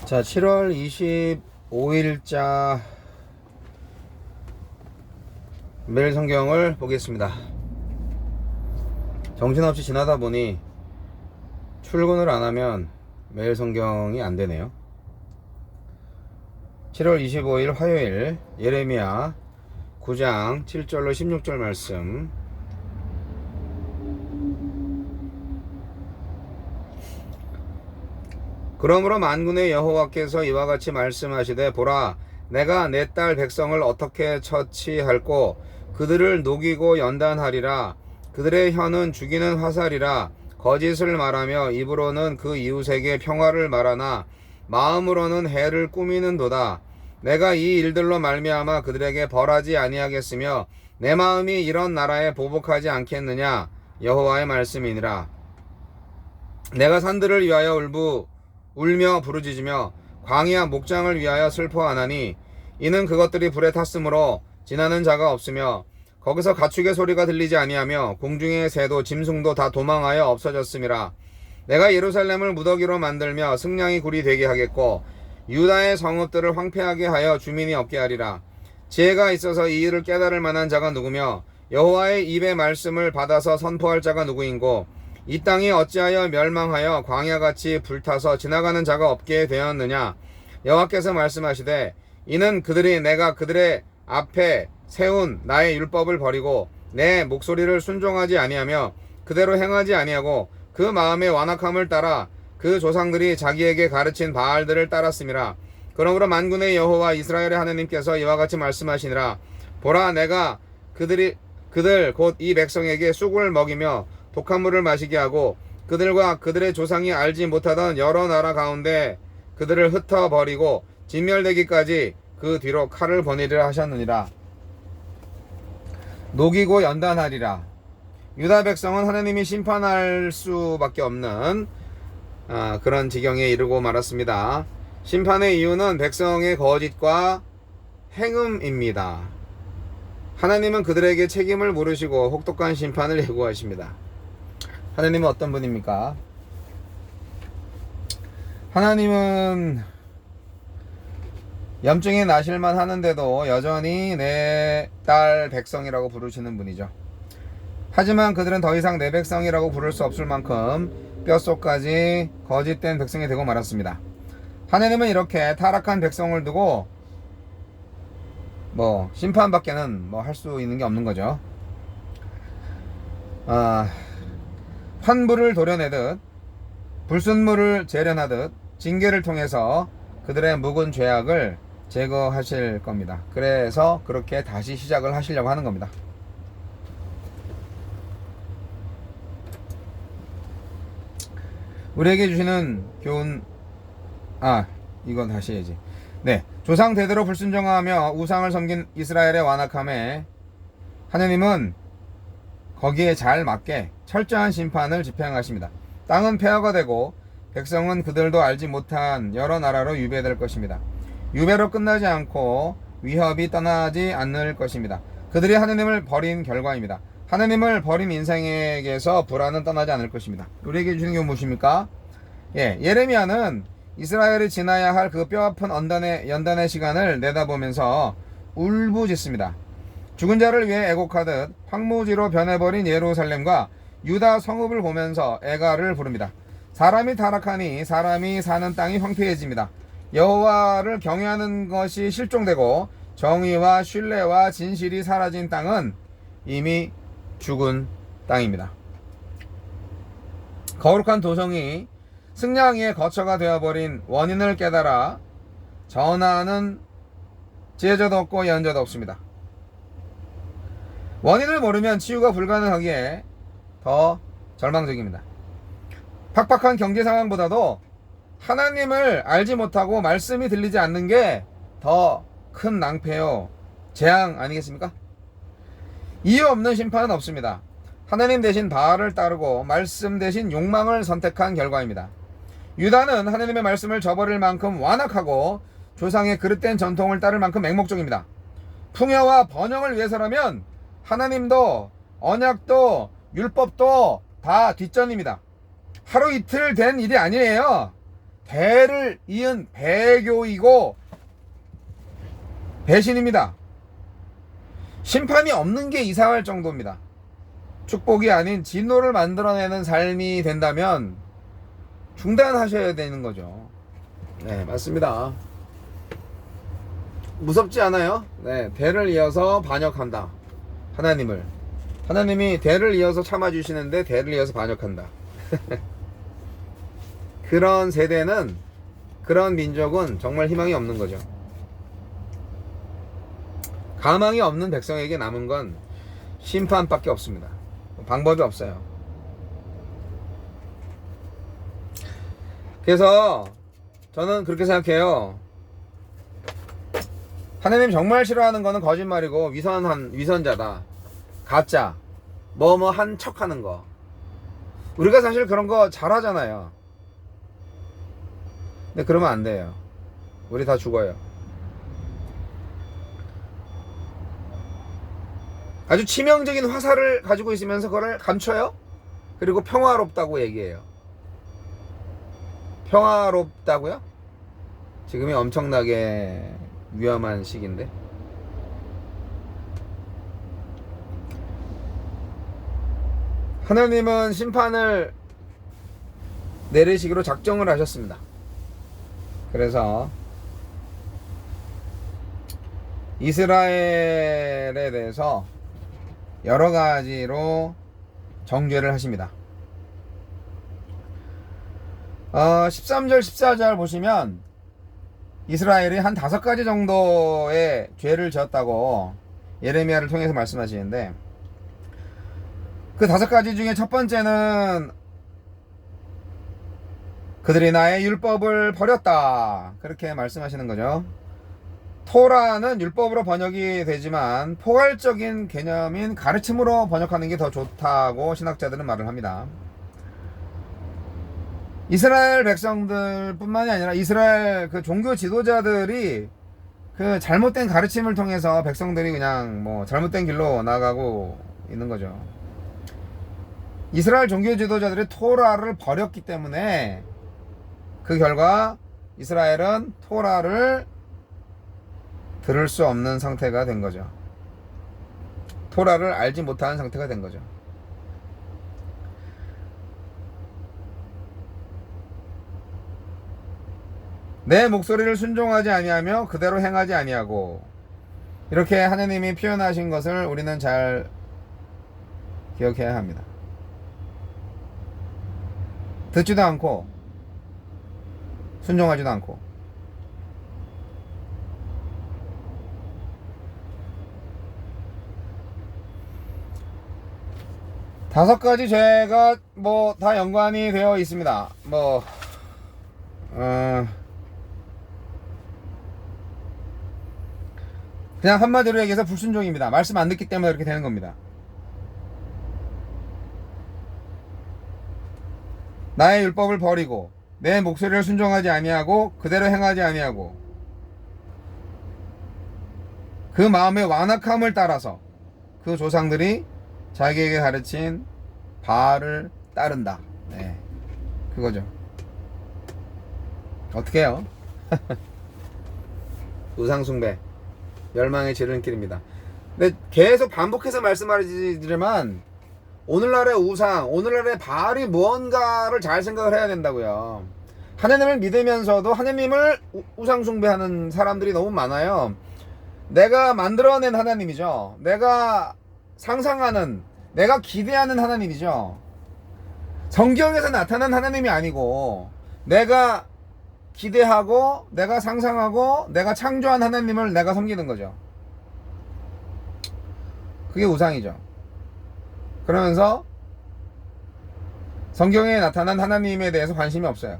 자, 7월 25일자 매일 성경을 보겠습니다. 정신없이 지나다 보니 출근을 안 하면 매일 성경이 안 되네요. 7월 25일 화요일 예레미야 9장 7절로 16절 말씀. 그러므로 만군의 여호와께서 이와 같이 말씀하시되 보라, 내가 내 딸 백성을 어떻게 처치할꼬. 그들을 녹이고 연단하리라. 그들의 혀는 죽이는 화살이라. 거짓을 말하며 입으로는 그 이웃에게 평화를 말하나 마음으로는 해를 꾸미는도다. 내가 이 일들로 말미암아 그들에게 벌하지 아니하겠으며 내 마음이 이런 나라에 보복하지 않겠느냐. 여호와의 말씀이니라. 내가 산들을 위하여 울며 부르짖으며 광야 목장을 위하여 슬퍼하나니 이는 그것들이 불에 탔으므로 지나는 자가 없으며 거기서 가축의 소리가 들리지 아니하며 공중의 새도 짐승도 다 도망하여 없어졌음이라. 내가 예루살렘을 무더기로 만들며 승냥이 굴이 되게 하겠고 유다의 성읍들을 황폐하게 하여 주민이 없게 하리라. 지혜가 있어서 이 일을 깨달을 만한 자가 누구며 여호와의 입의 말씀을 받아서 선포할 자가 누구인고. 이 땅이 어찌하여 멸망하여 광야같이 불타서 지나가는 자가 없게 되었느냐. 여호와께서 말씀하시되 이는 그들이 내가 그들의 앞에 세운 나의 율법을 버리고 내 목소리를 순종하지 아니하며 그대로 행하지 아니하고 그 마음의 완악함을 따라 그 조상들이 자기에게 가르친 바알들을 따랐음이라. 그러므로 만군의 여호와 이스라엘의 하나님께서 이와 같이 말씀하시니라. 보라, 내가 그들 곧 이 백성에게 쑥을 먹이며 독한 물을 마시게 하고 그들과 그들의 조상이 알지 못하던 여러 나라 가운데 그들을 흩어버리고 진멸되기까지 그 뒤로 칼을 버리리라 하셨느니라. 녹이고 연단하리라. 유다 백성은 하나님이 심판할 수밖에 없는 그런 지경에 이르고 말았습니다. 심판의 이유는 백성의 거짓과 행음입니다. 하나님은 그들에게 책임을 물으시고 혹독한 심판을 예고하십니다. 하나님은 어떤 분입니까? 하나님은 염증이 나실만 하는데도 여전히 내 딸 백성이라고 부르시는 분이죠. 하지만 그들은 더 이상 내 백성이라고 부를 수 없을 만큼 뼛속까지 거짓된 백성이 되고 말았습니다. 하나님은 이렇게 타락한 백성을 두고 심판밖에는 할 수 있는 게 없는 거죠. 환불을 도려내듯 불순물을 재련하듯 징계를 통해서 그들의 묵은 죄악을 제거하실 겁니다. 그래서 그렇게 다시 시작을 하시려고 하는 겁니다. 우리에게 주시는 교훈, 이건 다시 해야지. 네, 조상 대대로 불순종하며 우상을 섬긴 이스라엘의 완악함에 하나님은 거기에 잘 맞게 철저한 심판을 집행하십니다. 땅은 폐허가 되고 백성은 그들도 알지 못한 여러 나라로 유배될 것입니다. 유배로 끝나지 않고 위협이 떠나지 않을 것입니다. 그들이 하나님을 버린 결과입니다. 하나님을 버린 인생에게서 불안은 떠나지 않을 것입니다. 우리에게 주시는 게 무엇입니까? 예레미야는 이스라엘이 지나야 할 그 뼈아픈 연단의 시간을 내다보면서 울부짖습니다. 죽은 자를 위해 애곡하듯 황무지로 변해버린 예루살렘과 유다 성읍을 보면서 애가를 부릅니다. 사람이 타락하니 사람이 사는 땅이 황폐해집니다. 여호와를 경외하는 것이 실종되고 정의와 신뢰와 진실이 사라진 땅은 이미 죽은 땅입니다. 거룩한 도성이 승냥이의 거처가 되어버린 원인을 깨달아 전하는 지혜자도 없고 예언자도 없습니다. 원인을 모르면 치유가 불가능하기에 더 절망적입니다. 팍팍한 경제 상황보다도 하나님을 알지 못하고 말씀이 들리지 않는 게 더 큰 낭패요, 재앙 아니겠습니까? 이유 없는 심판은 없습니다. 하나님 대신 바알을 따르고 말씀 대신 욕망을 선택한 결과입니다. 유다는 하나님의 말씀을 저버릴 만큼 완악하고 조상의 그릇된 전통을 따를 만큼 맹목적입니다. 풍요와 번영을 위해서라면 하나님도 언약도 율법도 다 뒷전입니다. 하루 이틀 된 일이 아니에요. 대를 이은 배교이고 배신입니다. 심판이 없는 게 이상할 정도입니다. 축복이 아닌 진노를 만들어내는 삶이 된다면 중단하셔야 되는 거죠. 네, 맞습니다. 무섭지 않아요? 네, 대를 이어서 반역한다. 하나님이 대를 이어서 참아주시는데 대를 이어서 반역한다. 그런 세대는, 그런 민족은 정말 희망이 없는 거죠. 가망이 없는 백성에게 남은 건 심판밖에 없습니다. 방법이 없어요. 그래서 저는 그렇게 생각해요. 하나님 정말 싫어하는 거는 거짓말이고 위선자다, 가짜, 뭐뭐 한 척 하는 거. 우리가 사실 그런 거 잘하잖아요. 근데 그러면 안 돼요. 우리 다 죽어요. 아주 치명적인 화살을 가지고 있으면서 그걸 감춰요? 그리고 평화롭다고 얘기해요. 평화롭다고요? 지금이 엄청나게 위험한 시기인데. 하나님은 심판을 내리시기로 작정을 하셨습니다. 그래서 이스라엘에 대해서 여러 가지로 정죄를 하십니다. 13절 14절 보시면 이스라엘이 한 5가지 정도의 죄를 지었다고 예레미야를 통해서 말씀하시는데, 그 5가지 중에 첫 번째는 그들이 나의 율법을 버렸다, 그렇게 말씀하시는 거죠. 토라는 율법으로 번역이 되지만 포괄적인 개념인 가르침으로 번역하는 게 더 좋다고 신학자들은 말을 합니다. 이스라엘 백성들 뿐만이 아니라 이스라엘 그 종교 지도자들이 그 잘못된 가르침을 통해서 백성들이 그냥 뭐 잘못된 길로 나가고 있는 거죠. 이스라엘 종교 지도자들이 토라를 버렸기 때문에 그 결과 이스라엘은 토라를 들을 수 없는 상태가 된 거죠. 토라를 알지 못하는 상태가 된 거죠. 내 목소리를 순종하지 아니하며 그대로 행하지 아니하고, 이렇게 하나님이 표현하신 것을 우리는 잘 기억해야 합니다. 듣지도 않고 순종하지도 않고. 다섯 가지 죄가 뭐 다 연관이 되어 있습니다. 그냥 한마디로 얘기해서 불순종입니다. 말씀 안 듣기 때문에 그렇게 되는 겁니다. 나의 율법을 버리고 내 목소리를 순종하지 아니하고 그대로 행하지 아니하고 그 마음의 완악함을 따라서 그 조상들이 자기에게 가르친 바알을 따른다. 네, 그거죠. 어떻게 해요? 우상숭배, 멸망의 지름길입니다. 근데 계속 반복해서 말씀하지만 오늘날의 우상, 오늘날의 바알이 무언가를 잘 생각을 해야 된다고요. 하나님을 믿으면서도 하나님을 우상숭배하는 사람들이 너무 많아요. 내가 만들어낸 하나님이죠. 내가 상상하는, 내가 기대하는 하나님이죠. 성경에서 나타난 하나님이 아니고 내가 기대하고 내가 상상하고 내가 창조한 하나님을 내가 섬기는 거죠. 그게 우상이죠. 그러면서 성경에 나타난 하나님에 대해서 관심이 없어요.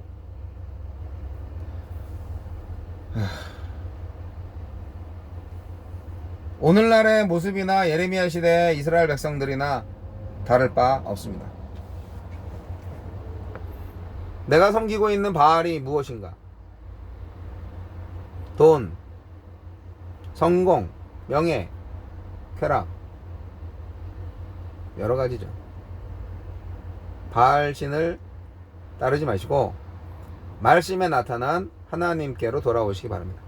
오늘날의 모습이나 예레미야 시대의 이스라엘 백성들이나 다를 바 없습니다. 내가 섬기고 있는 바알이 무엇인가? 돈, 성공, 명예, 쾌락, 여러 가지죠. 바알 신을 따르지 마시고 말씀에 나타난 하나님께로 돌아오시기 바랍니다.